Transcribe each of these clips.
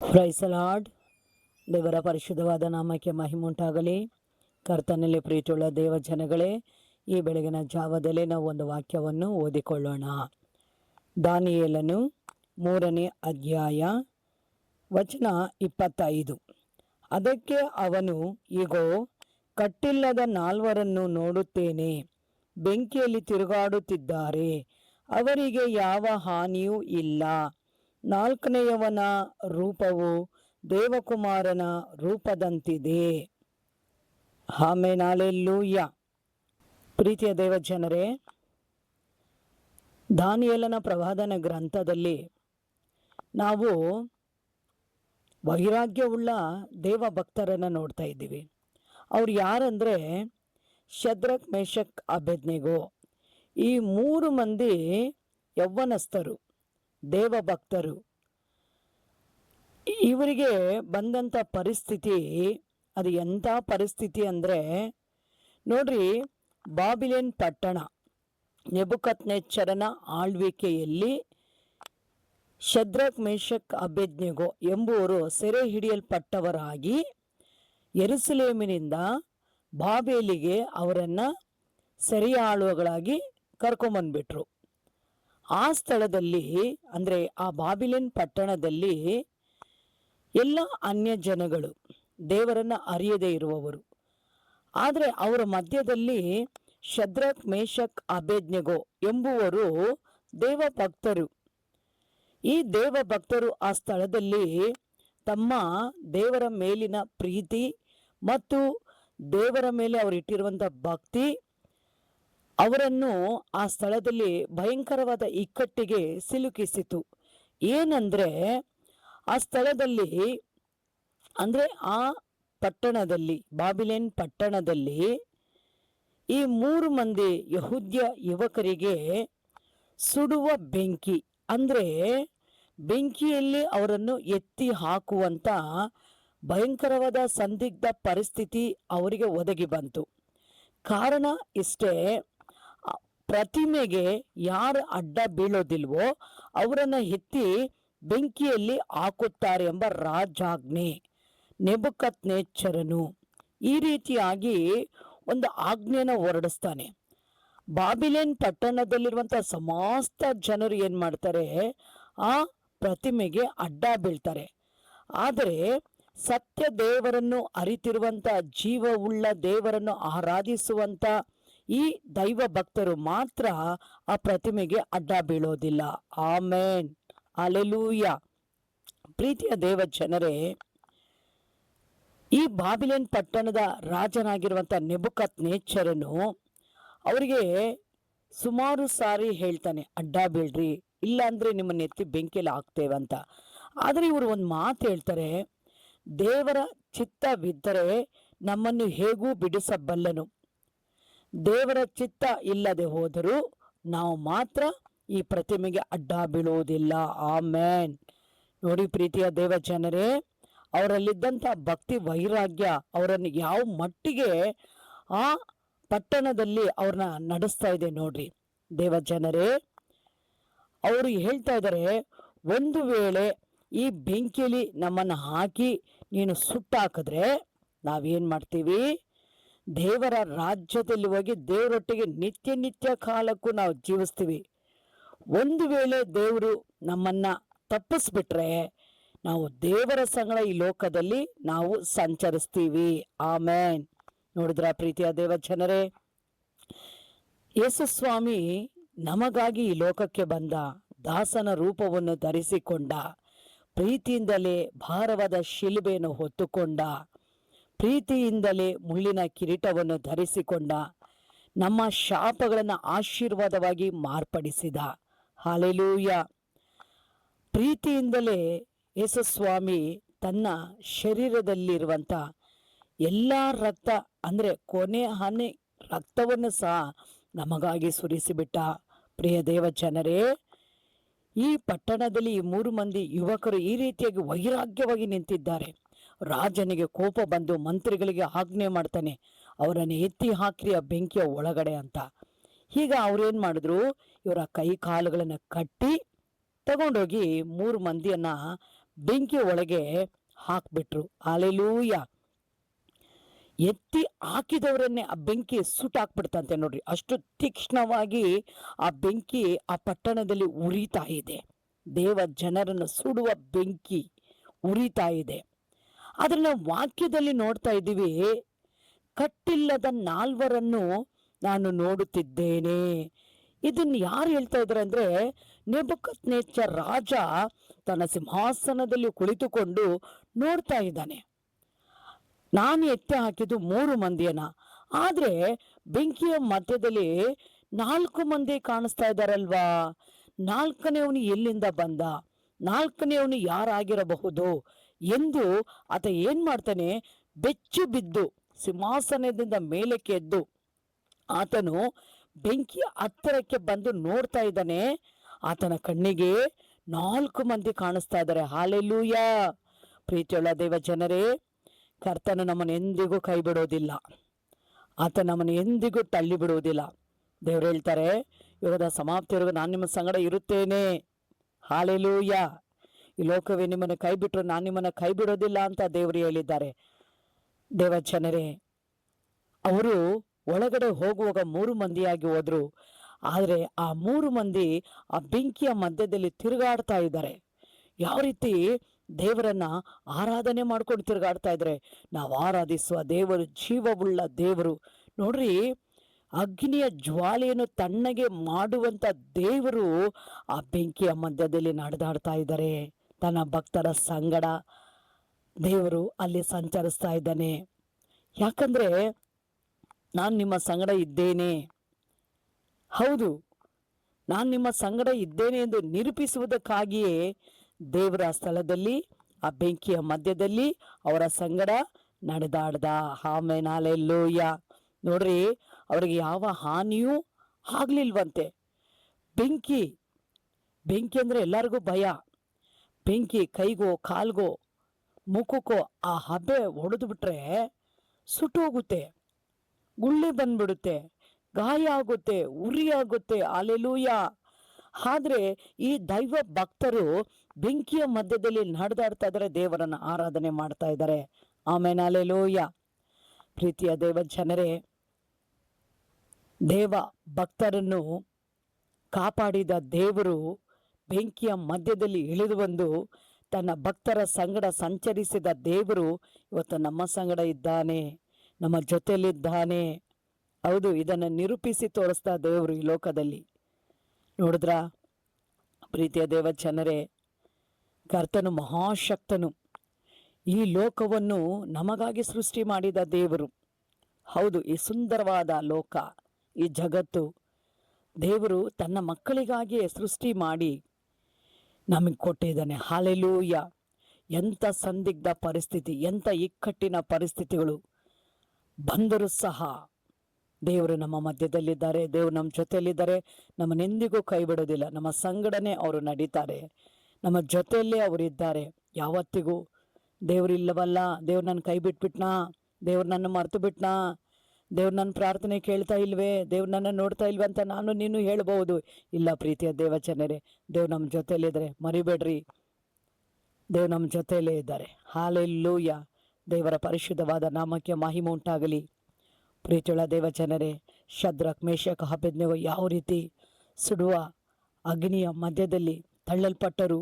Price the lord. ದೇವರ ಪರಿಶುದ್ಧವಾದ ನಾಮಕ್ಕೆ ಮಹಿಮುಂಟಾಗಲಿ. ಕರ್ತನಲ್ಲಿ ಪ್ರೀತಿಯುಳ್ಳ ದೇವ ಜನಗಳೇ, ಈ ಬೆಳಗಿನ ಜಾವದಲ್ಲಿ ನಾವು ಒಂದು ವಾಕ್ಯವನ್ನು ಓದಿಕೊಳ್ಳೋಣ. ದಾನಿಯೇಲನು 3ನೇ ಅಧ್ಯಾಯ ವಚನ 25. ಅದಕ್ಕೆ ಅವನು, ಇಗೋ, ಕಟ್ಟಿಲ್ಲದ 4 ನೋಡುತ್ತೇನೆ, ಬೆಂಕಿಯಲ್ಲಿ ತಿರುಗಾಡುತ್ತಿದ್ದಾರೆ, ಅವರಿಗೆ ಯಾವ ಹಾನಿಯೂ ಇಲ್ಲ. 4ನೇಯವನ ರೂಪವು ದೇವಕುಮಾರನ ರೂಪದಂತಿದೆ. Amen, hallelujah. ಪ್ರೀತಿಯ ದೇವ ಜನರೇ, ದಾನಿಯೇಲನ ಪ್ರವಾದನ ಗ್ರಂಥದಲ್ಲಿ ನಾವು ವೈರಾಗ್ಯವುಳ್ಳ ದೇವ ಭಕ್ತರನ್ನು ನೋಡ್ತಾ ಇದ್ದೀವಿ. ಅವ್ರು ಯಾರಂದರೆ ಶದ್ರಕ್, ಮೇಷಕ್, ಅಬೇದ್ನೆಗೋ. ಈ 3 ಮಂದಿ ಯೌವನಸ್ಥರು, ದೇವ ಭಕ್ತರು. ಇವರಿಗೆ ಬಂದಂಥ ಪರಿಸ್ಥಿತಿ ಅದು ಎಂಥ ಪರಿಸ್ಥಿತಿ ಅಂದರೆ, ನೋಡ್ರಿ, ಬಾಬಿಲೋನ್ ಪಟ್ಟಣ ನೆಬೂಕದ್ನೆಚ್ಚರನ ಆಳ್ವಿಕೆಯಲ್ಲಿ ಶದ್ರಕ್, ಮೇಷಕ್, ಅಬೇದ್ನೆಗೋ ಎಂಬುವರು ಸೆರೆ ಹಿಡಿಯಲ್ಪಟ್ಟವರಾಗಿ ಯೆರೂಸಲೇಮಿನಿಂದ ಬಾಬೇಲಿಗೆ ಅವರನ್ನು ಸೆರೆಯಾಳುಗಳಾಗಿ ಕರ್ಕೊಂಬಂದ್ಬಿಟ್ರು. ಆ ಸ್ಥಳದಲ್ಲಿ ಅಂದರೆ ಆ ಬಾಬಿಲೋನ್ ಪಟ್ಟಣದಲ್ಲಿ ಎಲ್ಲ ಅನ್ಯ ಜನಗಳು, ದೇವರನ್ನು ಅರಿಯದೇ ಇರುವವರು. ಆದರೆ ಅವರ ಮಧ್ಯದಲ್ಲಿ ಶದ್ರಕ್, ಮೇಷಕ್, ಅಬೇದ್ನೆಗೋ ಎಂಬುವರು ದೇವ ಭಕ್ತರು. ಈ ದೇವ ಭಕ್ತರು ಆ ಸ್ಥಳದಲ್ಲಿ ತಮ್ಮ ದೇವರ ಮೇಲಿನ ಪ್ರೀತಿ ಮತ್ತು ದೇವರ ಮೇಲೆ ಅವರಿಟ್ಟಿರುವಂಥ ಭಕ್ತಿ ಅವರನ್ನು ಆ ಸ್ಥಳದಲ್ಲಿ ಭಯಂಕರವಾದ ಇಕ್ಕಟ್ಟಿಗೆ ಸಿಲುಕಿಸಿತು. ಏನಂದರೆ, ಆ ಸ್ಥಳದಲ್ಲಿ ಅಂದರೆ ಆ ಪಟ್ಟಣದಲ್ಲಿ, ಬಾಬಿಲೋನ್ ಪಟ್ಟಣದಲ್ಲಿ ಈ 3 ಮಂದಿ ಯಹೂದ್ಯ ಯುವಕರಿಗೆ ಸುಡುವ ಬೆಂಕಿ, ಅಂದರೆ ಬೆಂಕಿಯಲ್ಲಿ ಅವರನ್ನು ಎತ್ತಿ ಹಾಕುವಂಥ ಭಯಂಕರವಾದ ಸಂದಿಗ್ಧ ಪರಿಸ್ಥಿತಿ ಅವರಿಗೆ ಒದಗಿ ಬಂತು. ಕಾರಣ ಇಷ್ಟೇ, ಪ್ರತಿಮೆಗೆ ಯಾರು ಅಡ್ಡ ಬೀಳೋದಿಲ್ವೋ ಅವರನ್ನು ಎತ್ತಿ ಬೆಂಕಿಯಲ್ಲಿ ಹಾಕುತ್ತಾರೆ ಎಂಬ ರಾಜಾಜ್ಞೆ ನೆಬೂಕದ್ನೆಚ್ಚರನು ಈ ರೀತಿಯಾಗಿ ಒಂದು ಆಜ್ಞೆನ ಹೊರಡಿಸ್ತಾನೆ. ಬಾಬಿಲೋನ್ ಪಟ್ಟಣದಲ್ಲಿರುವಂಥ ಸಮಸ್ತ ಜನರು ಏನು ಮಾಡ್ತಾರೆ, ಆ ಪ್ರತಿಮೆಗೆ ಅಡ್ಡ ಬೀಳ್ತಾರೆ. ಆದರೆ ಸತ್ಯ ದೇವರನ್ನು ಅರಿತಿರುವಂಥ, ಜೀವವುಳ್ಳ ದೇವರನ್ನು ಆರಾಧಿಸುವಂಥ ಈ ದೈವ ಭಕ್ತರು ಮಾತ್ರ ಆ ಪ್ರತಿಮೆಗೆ ಅಡ್ಡ ಬೀಳೋದಿಲ್ಲ. Amen, hallelujah. ಪ್ರೀತಿಯ ದೇವ ಜನರೇ, ಈ ಬಾಬಿಲೋನ್ ಪಟ್ಟಣದ ರಾಜನಾಗಿರುವಂಥ ನೆಬೂಕದ್ನೆಚ್ಚರನು ಅವರಿಗೆ ಸುಮಾರು ಸಾರಿ ಹೇಳ್ತಾನೆ, ಅಡ್ಡ ಬೀಳ್ರಿ, ಇಲ್ಲ ಅಂದರೆ ನಿಮ್ಮನ್ನ ಎತ್ತಿ ಬೆಂಕಿಯಲ್ಲಿ ಹಾಕ್ತೇವೆ ಅಂತ. ಆದರೆ ಇವರು ಒಂದು ಮಾತು ಹೇಳ್ತಾರೆ, ದೇವರ ಚಿತ್ತವಿದ್ದರೆ ನಮ್ಮನ್ನು ಹೇಗೂ ಬಿಡಿಸಬಲ್ಲನು, ದೇವರ ಚಿತ್ತ ಇಲ್ಲದೆ ಹೋದರೂ ನಾವು ಮಾತ್ರ ಈ ಪ್ರತಿಮೆಗೆ ಅಡ್ಡ ಬೀಳುವುದಿಲ್ಲ. ಆಮೆನ್. ನೋಡಿ ಪ್ರೀತಿಯ ದೇವ ಜನರೇ, ಅವರಲ್ಲಿದ್ದಂಥ ಭಕ್ತಿ ವೈರಾಗ್ಯ ಅವರನ್ನು ಯಾವ ಮಟ್ಟಿಗೆ ಆ ಪಟ್ಟಣದಲ್ಲಿ ಅವ್ರನ್ನ ನಡೆಸ್ತಾ ಇದೆ ನೋಡ್ರಿ ದೇವ ಜನರೇ. ಅವರು ಹೇಳ್ತಾ ಇದ್ದಾರೆ, ಒಂದು ವೇಳೆ ಈ ಬೆಂಕಿಯಲ್ಲಿ ನಮ್ಮನ್ನು ಹಾಕಿ ನೀನು ಸುಟ್ಟಾಕಿದ್ರೆ ನಾವೇನು ಮಾಡ್ತೀವಿ, ದೇವರ ರಾಜ್ಯದಲ್ಲಿ ಹೋಗಿ ದೇವರೊಟ್ಟಿಗೆ ನಿತ್ಯ ನಿತ್ಯ ಕಾಲಕ್ಕೂ ನಾವು ಜೀವಿಸ್ತೀವಿ. ಒಂದು ವೇಳೆ ದೇವರು ನಮ್ಮನ್ನ ತಪ್ಪಿಸ್ಬಿಟ್ರೆ ನಾವು ದೇವರ ಸಂಗಡ ಈ ಲೋಕದಲ್ಲಿ ನಾವು ಸಂಚರಿಸ್ತೀವಿ. ಆಮೆನ್. ನೋಡಿದ್ರ ಪ್ರೀತಿಯ ದೇವ ಜನರೇ, ಯೇಸು ಸ್ವಾಮಿ ನಮಗಾಗಿ ಈ ಲೋಕಕ್ಕೆ ಬಂದ, ದಾಸನ ರೂಪವನ್ನು ಧರಿಸಿಕೊಂಡ, ಪ್ರೀತಿಯಿಂದಲೇ ಭಾರವಾದ ಶಿಲುಬೆಯನ್ನು ಹೊತ್ತುಕೊಂಡ, ಪ್ರೀತಿಯಿಂದಲೇ ಮುಳ್ಳಿನ ಕಿರೀಟವನ್ನು ಧರಿಸಿಕೊಂಡ, ನಮ್ಮ ಶಾಪಗಳನ್ನು ಆಶೀರ್ವಾದವಾಗಿ ಮಾರ್ಪಡಿಸಿದ. ಹಲ್ಲೆಲೂಯಾ. ಪ್ರೀತಿಯಿಂದಲೇ ಯೇಸು ಸ್ವಾಮಿ ತನ್ನ ಶರೀರದಲ್ಲಿರುವಂಥ ಎಲ್ಲ ರಕ್ತ ಅಂದರೆ ಕೊನೆ ಹನಿ ರಕ್ತವನ್ನು ಸಹ ನಮಗಾಗಿ ಸುರಿಸಿಬಿಟ್ಟ. ಪ್ರಿಯ ದೇವ ಜನರೇ, ಈ ಪಟ್ಟಣದಲ್ಲಿ ಈ 3 ಮಂದಿ ಯುವಕರು ಈ ರೀತಿಯಾಗಿ ವೈರಾಗ್ಯವಾಗಿ ನಿಂತಿದ್ದಾರೆ. ರಾಜನಿಗೆ ಕೋಪ ಬಂದು ಮಂತ್ರಿಗಳಿಗೆ ಆಜ್ಞೆ ಮಾಡ್ತಾನೆ, ಅವರನ್ನು ಎತ್ತಿ ಹಾಕ್ರಿ ಆ ಬೆಂಕಿಯ ಒಳಗಡೆ ಅಂತ. ಈಗ ಅವ್ರೇನು ಮಾಡಿದ್ರು, ಇವರ ಕೈ ಕಾಲುಗಳನ್ನು ಕಟ್ಟಿ ತಗೊಂಡೋಗಿ 3 ಮಂದಿಯನ್ನ ಬೆಂಕಿ ಒಳಗೆ ಹಾಕ್ಬಿಟ್ರು. ಹಾಲೆಲೂಯ. ಎತ್ತಿ ಹಾಕಿದವರನ್ನೇ ಆ ಬೆಂಕಿ ಸುಟ್ಟಾಕ್ಬಿಡ್ತಂತೆ ನೋಡ್ರಿ. ಅಷ್ಟು ತೀಕ್ಷ್ಣವಾಗಿ ಆ ಬೆಂಕಿ ಆ ಪಟ್ಟಣದಲ್ಲಿ ಉರಿತಾ ಇದೆ. ದೇವ ಜನರನ್ನು ಸುಡುವ ಬೆಂಕಿ ಉರಿತಾ ಇದೆ. ಆದ್ರೆ ನಾವು ವಾಕ್ಯದಲ್ಲಿ ನೋಡ್ತಾ ಇದ್ದೀವಿ, ಕಟ್ಟಿಲ್ಲದ 4 ನಾನು ನೋಡುತ್ತಿದ್ದೇನೆ. ಇದನ್ನ ಯಾರು ಹೇಳ್ತಾ ಇದ್ದಾರೆ ಅಂದ್ರೆ, ನೆಬೂಕದ್ನೆಚ್ಚರ್ ರಾಜ ತನ್ನ ಸಿಂಹಾಸನದಲ್ಲಿ ಕುಳಿತುಕೊಂಡು ನೋಡ್ತಾ ಇದ್ದಾನೆ. ನಾನು ಎತ್ತಿ ಹಾಕಿದ್ದು 3 ಮಂದಿಯನ್ನ, ಆದ್ರೆ ಬೆಂಕಿಯ ಮಧ್ಯದಲ್ಲಿ 4 ಮಂದಿ ಕಾಣಿಸ್ತಾ ಇದ್ದಾರಲ್ವಾ. 4ನೇವನು ಎಲ್ಲಿಂದ ಬಂದ, 4ನೇವನು ಯಾರಾಗಿರಬಹುದು ಎಂದು ಆತ ಏನ್ ಮಾಡ್ತಾನೆ, ಬೆಚ್ಚು ಬಿದ್ದು ಸಿಂಹಾಸನದಿಂದ ಮೇಲಕ್ಕೆ ಎದ್ದು ಆತನು ಬೆಂಕಿಯ ಹತ್ತಿರಕ್ಕೆ ಬಂದು ನೋಡ್ತಾ ಇದ್ದಾನೆ. ಆತನ ಕಣ್ಣಿಗೆ 4 ಮಂದಿ ಕಾಣಿಸ್ತಾ ಇದ್ದಾರೆ. ಹಾಲೆಲೂಯ. ಪ್ರೀತಿಯುಳ್ಳ ದೇವ ಜನರೇ, ಕರ್ತನು ನಮ್ಮನ್ನು ಎಂದಿಗೂ ಕೈ ಬಿಡೋದಿಲ್ಲ. ಆತ ನಮ್ಮನ್ನು ಎಂದಿಗೂ ತಳ್ಳಿ ಬಿಡುವುದಿಲ್ಲ. ದೇವ್ರು ಹೇಳ್ತಾರೆ, ಯುಗದ ಸಮಾಪ್ತಿವರೆಗೂ ನಾನು ನಿಮ್ಮ ಸಂಗಡ ಇರುತ್ತೇನೆ. ಹಾಲೆಲೂಯ. ಈ ಲೋಕವೇ ನಿಮ್ಮನ್ನು ಕೈ ಬಿಟ್ಟರು ನಾನು ನಿಮ್ಮನ್ನು ಕೈ ಬಿಡೋದಿಲ್ಲ ಅಂತ ದೇವರು ಹೇಳಿದ್ದಾರೆ. ದೇವ ಜನರೇ, ಅವರು ಒಳಗಡೆ ಹೋಗುವಾಗ 3 ಮಂದಿಯಾಗಿ ಹೋದ್ರು. ಆದರೆ ಆ 3 ಮಂದಿ ಆ ಬೆಂಕಿಯ ಮಧ್ಯದಲ್ಲಿ ತಿರುಗಾಡ್ತಾ ಇದ್ದಾರೆ. ಯಾವ ರೀತಿ ದೇವರನ್ನ ಆರಾಧನೆ ಮಾಡ್ಕೊಂಡು ತಿರುಗಾಡ್ತಾ ಇದ್ರೆ. ನಾವು ಆರಾಧಿಸುವ ದೇವರು ಜೀವವುಳ್ಳ ದೇವರು ನೋಡ್ರಿ. ಅಗ್ನಿಯ ಜ್ವಾಲೆಯನ್ನು ತಣ್ಣಗೆ ಮಾಡುವಂತ ದೇವರು ಆ ಬೆಂಕಿಯ ಮಧ್ಯದಲ್ಲಿ ನಡೆದಾಡ್ತಾ ಇದ್ದಾರೆ. ತನ್ನ ಭಕ್ತರ ಸಂಗಡ ದೇವರು ಅಲ್ಲಿ ಸಂಚರಿಸ್ತಾ ಇದ್ದಾನೆ. ಯಾಕಂದ್ರೆ ನಾನು ನಿಮ್ಮ ಸಂಗಡ ಇದ್ದೇನೆ. ಹೌದು, ನಾನು ನಿಮ್ಮ ಸಂಗಡ ಇದ್ದೇನೆ ಎಂದು ನಿರೂಪಿಸುವುದಕ್ಕಾಗಿಯೇ ದೇವರ ಸ್ಥಳದಲ್ಲಿ ಆ ಬೆಂಕಿಯ ಮಧ್ಯದಲ್ಲಿ ಅವರ ಸಂಗಡ ನಡೆದಾಡ್ದ. Amen, hallelujah. ನೋಡ್ರಿ, ಅವರಿಗೆ ಯಾವ ಹಾನಿಯೂ ಆಗ್ಲಿಲ್ವಂತೆ. ಬೆಂಕಿ ಅಂದ್ರೆ ಎಲ್ಲರಿಗೂ ಭಯ. ಬೆಂಕಿ ಕೈಗೋ ಕಾಲ್ಗೋ ಮುಖಕ್ಕೋ ಆ ಹಬೆ ಹೊಡೆದು ಬಿಟ್ರೆ ಸುಟ್ಟೋಗುತ್ತೆ, ಗುಳ್ಳೆ ಬಂದ್ಬಿಡುತ್ತೆ, ಗಾಯ ಆಗುತ್ತೆ, ಉರಿ ಆಗುತ್ತೆ. ಹಲ್ಲೆಲೂಯ. ಆದ್ರೆ ಈ ದೈವ ಭಕ್ತರು ಬೆಂಕಿಯ ಮಧ್ಯದಲ್ಲಿ ನಡೆದಾಡ್ತಾ ಇದ್ದಾರೆ, ದೇವರನ್ನ ಆರಾಧನೆ ಮಾಡ್ತಾ ಇದ್ದಾರೆ. Amen, hallelujah. ಪ್ರೀತಿಯ ದೇವ ಜನರೇ, ದೇವ ಭಕ್ತರನ್ನು ಕಾಪಾಡಿದ ದೇವರು ಬೆಂಕಿಯ ಮಧ್ಯದಲ್ಲಿ ಇಳಿದು ಬಂದು ತನ್ನ ಭಕ್ತರ ಸಂಗಡ ಸಂಚರಿಸಿದ ದೇವರು ಇವತ್ತು ನಮ್ಮ ಸಂಗಡ ಇದ್ದಾನೆ, ನಮ್ಮ ಜೊತೆಯಲ್ಲಿದ್ದಾನೆ. ಹೌದು, ಇದನ್ನು ನಿರೂಪಿಸಿ ತೋರಿಸ್ತಾ ದೇವರು ಈ ಲೋಕದಲ್ಲಿ. ನೋಡಿದ್ರ ಪ್ರೀತಿಯ ದೇವ ಜನರೇ, ಕರ್ತನು ಮಹಾಶಕ್ತನು. ಈ ಲೋಕವನ್ನು ನಮಗಾಗಿ ಸೃಷ್ಟಿ ಮಾಡಿದ ದೇವರು. ಹೌದು, ಈ ಸುಂದರವಾದ ಲೋಕ, ಈ ಜಗತ್ತು ದೇವರು ತನ್ನ ಮಕ್ಕಳಿಗಾಗಿಯೇ ಸೃಷ್ಟಿ ಮಾಡಿ ನಮಗೆ ಕೊಟ್ಟಿದ್ದಾನೆ. ಹಲ್ಲೆಲೂಯ. ಎಂಥ ಸಂದಿಗ್ಧ ಪರಿಸ್ಥಿತಿ, ಎಂಥ ಇಕ್ಕಟ್ಟಿನ ಪರಿಸ್ಥಿತಿಗಳು ಬಂದರೂ ಸಹ ದೇವರು ನಮ್ಮ ಮಧ್ಯದಲ್ಲಿದ್ದಾರೆ, ದೇವರು ನಮ್ಮ ಜೊತೆಯಲ್ಲಿದ್ದಾರೆ. ನಮ್ಮನ್ನೆಂದಿಗೂ ಕೈ ಬಿಡೋದಿಲ್ಲ. ನಮ್ಮ ಸಂಗಡನೆ ಅವರು ನಡೀತಾರೆ, ನಮ್ಮ ಜೊತೆಯಲ್ಲೇ ಅವರಿದ್ದಾರೆ. ಯಾವತ್ತಿಗೂ ದೇವ್ರು ಇಲ್ಲವಲ್ಲ, ದೇವ್ರು ನನ್ನ ಕೈ ಬಿಟ್ಬಿಟ್ನಾ, ದೇವ್ರು ನನ್ನ ಮರ್ತು ಬಿಟ್ನಾ, ದೇವ್ರು ನನ್ನ ಪ್ರಾರ್ಥನೆ ಕೇಳ್ತಾ ಇಲ್ವೇ, ದೇವ್ರು ನನ್ನ ನೋಡ್ತಾ ಇಲ್ವೇ ಅಂತ ನಾನು ನೀನು ಹೇಳ್ಬಹುದು. ಇಲ್ಲ ಪ್ರೀತಿಯ ದೇವ ಜನರೇ, ದೇವ್ರು ನಮ್ಮ ಜೊತೆಯಲ್ಲಿದ್ದಾರೆ, ಮರಿಬೇಡ್ರಿ. ದೇವ್ರು ನಮ್ಮ ಜೊತೆಯಲ್ಲೇ ಇದ್ದಾರೆ. ಹಲ್ಲೆಲೂಯ. ದೇವರ ಪರಿಶುದ್ಧವಾದ ನಾಮಕ್ಕೆ ಮಹಿಮೆ ಉಂಟಾಗಲಿ. ಪ್ರೀತಿಯುಳ್ಳ ದೇವ ಜನರೇ, ಶದ್ರಕ್, ಮೇಷಕ್, ಅಬೇದ್ನೆಗೋ ಯಾವ ರೀತಿ ಸುಡುವ ಅಗ್ನಿಯ ಮಧ್ಯದಲ್ಲಿ ತಳ್ಳಲ್ಪಟ್ಟರು.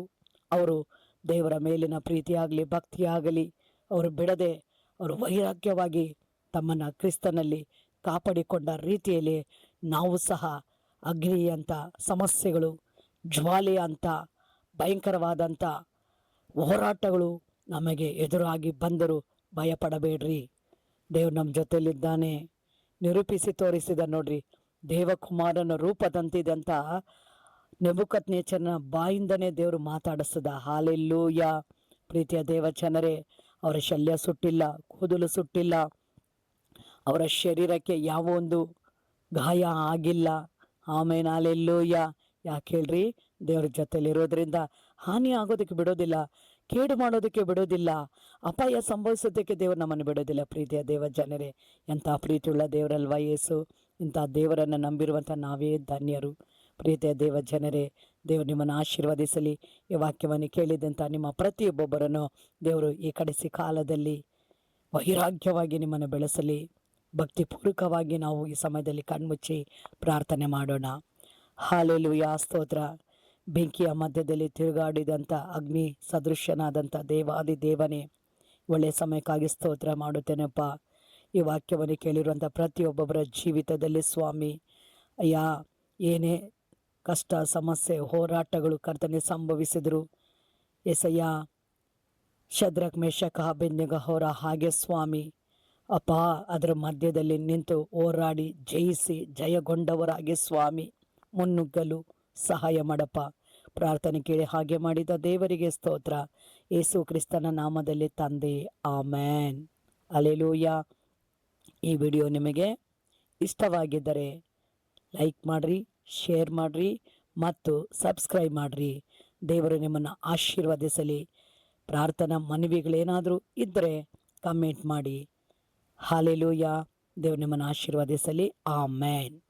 ಅವರು ದೇವರ ಮೇಲಿನ ಪ್ರೀತಿಯಾಗಲಿ ಭಕ್ತಿಯಾಗಲಿ ಅವರು ಬಿಡದೆ ಅವರು ವೈರಾಗ್ಯವಾಗಿ ತಮ್ಮನ್ನು ಕ್ರಿಸ್ತನಲ್ಲಿ ಕಾಪಾಡಿಕೊಂಡ ರೀತಿಯಲ್ಲಿ ನಾವು ಸಹ ಅಗ್ನಿಯಂಥ ಸಮಸ್ಯೆಗಳು, ಜ್ವಾಲೆಯಂಥ ಭಯಂಕರವಾದಂಥ ಹೋರಾಟಗಳು ನಮಗೆ ಎದುರಾಗಿ ಬಂದರೂ ಭಯಪಡಬೇಡ್ರಿ. ದೇವ್ರು ನಮ್ಮ ಜೊತೆಯಲ್ಲಿದ್ದಾನೆ. ನಿರೂಪಿಸಿ ತೋರಿಸಿದ ನೋಡ್ರಿ, ದೇವಕುಮಾರನ ರೂಪದಂತಿದೆ ಅಂತ ನೆಬೂಕದ್ನೆಚ್ಚರನ ಬಾಯಿಂದನೇ ದೇವರು ಮಾತಾಡಿಸಿದ. ಹಲ್ಲೆಲೂಯ. ಪ್ರೀತಿಯ ದೇವ ಜನರೇ, ಅವರ ಶಲ್ಯ ಸುಟ್ಟಿಲ್ಲ, ಕೂದಲು ಸುಟ್ಟಿಲ್ಲ, ಅವರ ಶರೀರಕ್ಕೆ ಯಾವ ಒಂದು ಗಾಯ ಆಗಿಲ್ಲ. ಆಮೇನ್, ಹಲ್ಲೆಲೂಯ. ಯಾಕೆ ಹೇಳ್ರಿ? ದೇವ್ರ ಜೊತೆಲಿರೋದ್ರಿಂದ ಹಾನಿ ಆಗೋದಕ್ಕೆ ಬಿಡೋದಿಲ್ಲ, ಕೇಡು ಮಾಡೋದಕ್ಕೆ ಬಿಡೋದಿಲ್ಲ, ಅಪಾಯ ಸಂಭವಿಸೋದಕ್ಕೆ ದೇವರು ನಮ್ಮನ್ನು ಬಿಡೋದಿಲ್ಲ. ಪ್ರೀತಿಯ ದೇವ ಜನರೇ, ಎಂಥ ಪ್ರೀತಿಯುಳ್ಳ ದೇವರಲ್ವಾ ಯೇಸು. ಇಂಥ ದೇವರನ್ನು ನಂಬಿರುವಂಥ ನಾವೇ ಧನ್ಯರು. ಪ್ರೀತಿಯ ದೇವ ಜನರೇ, ದೇವರು ನಿಮ್ಮನ್ನು ಆಶೀರ್ವದಿಸಲಿ. ಈ ವಾಕ್ಯವನ್ನು ಕೇಳಿದಂಥ ನಿಮ್ಮ ಪ್ರತಿಯೊಬ್ಬೊಬ್ಬರನ್ನು ದೇವರು ಈ ಕಡೆಸಿ ಕಾಲದಲ್ಲಿ ವೈರಾಗ್ಯವಾಗಿ ನಿಮ್ಮನ್ನು ಬೆಳೆಸಲಿ. ಭಕ್ತಿಪೂರ್ವಕವಾಗಿ ನಾವು ಈ ಸಮಯದಲ್ಲಿ ಕಣ್ಮುಚ್ಚಿ ಪ್ರಾರ್ಥನೆ ಮಾಡೋಣ. ಹಾಲೆಲೂಯಾ, ಸ್ತೋತ್ರ. ಬೆಂಕಿಯ ಮಧ್ಯದಲ್ಲಿ ತಿರುಗಾಡಿದಂಥ ಅಗ್ನಿ ಸದೃಶ್ಯನಾದಂಥ ದೇವಾದಿ ದೇವನೇ, ಒಳ್ಳೆಯ ಸಮಯಕ್ಕಾಗಿ ಸ್ತೋತ್ರ ಮಾಡುತ್ತೇನೆಪ್ಪ. ಈ ವಾಕ್ಯವನ್ನು ಕೇಳಿರುವಂಥ ಪ್ರತಿಯೊಬ್ಬೊಬ್ಬರ ಜೀವಿತದಲ್ಲಿ ಸ್ವಾಮಿ ಅಯ್ಯ, ಏನೇ ಕಷ್ಟ, ಸಮಸ್ಯೆ, ಹೋರಾಟಗಳು ಕರ್ತನೆ ಸಂಭವಿಸಿದರು ಎಸಯ್ಯ, ಶದ್ರಕ್, ಮೇಷಕ, ಅಬೇದ್ನೆಗೋ ಅವರ ಹಾಗೆ ಸ್ವಾಮಿ ಅಪ್ಪ, ಅದರ ಮಧ್ಯದಲ್ಲಿ ನಿಂತು ಹೋರಾಡಿ ಜಯಿಸಿ ಜಯಗೊಂಡವರಾಗಿ ಸ್ವಾಮಿ ಮುನ್ನುಗ್ಗಲು ಸಹಾಯ ಮಾಡಪ್ಪ. ಪ್ರಾರ್ಥನೆ ಕೇಳಿ ಹಾಗೆ ಮಾಡಿದ ದೇವರಿಗೆ ಸ್ತೋತ್ರ. ಯೇಸು ಕ್ರಿಸ್ತನ ನಾಮದಲ್ಲಿ ತಂದೆ, ಆಮೇನ್. ಹಲ್ಲೆಲೂಯಾ. ಈ ವಿಡಿಯೋ ನಿಮಗೆ ಇಷ್ಟವಾಗಿದ್ದರೆ ಲೈಕ್ ಮಾಡಿರಿ, ಶೇರ್ ಮಾಡಿರಿ ಮತ್ತು ಸಬ್ಸ್ಕ್ರೈಬ್ ಮಾಡಿರಿ. ದೇವರು ನಿಮ್ಮನ್ನು ಆಶೀರ್ವದಿಸಲಿ. ಪ್ರಾರ್ಥನಾ ಮನವಿಗಳೇನಾದರೂ ಇದ್ದರೆ ಕಮೆಂಟ್ ಮಾಡಿ. ಹಲ್ಲೆಲೂಯಾ. ದೇವರು ನಿಮ್ಮನ್ನು ಆಶೀರ್ವದಿಸಲಿ. ಆಮೇನ್.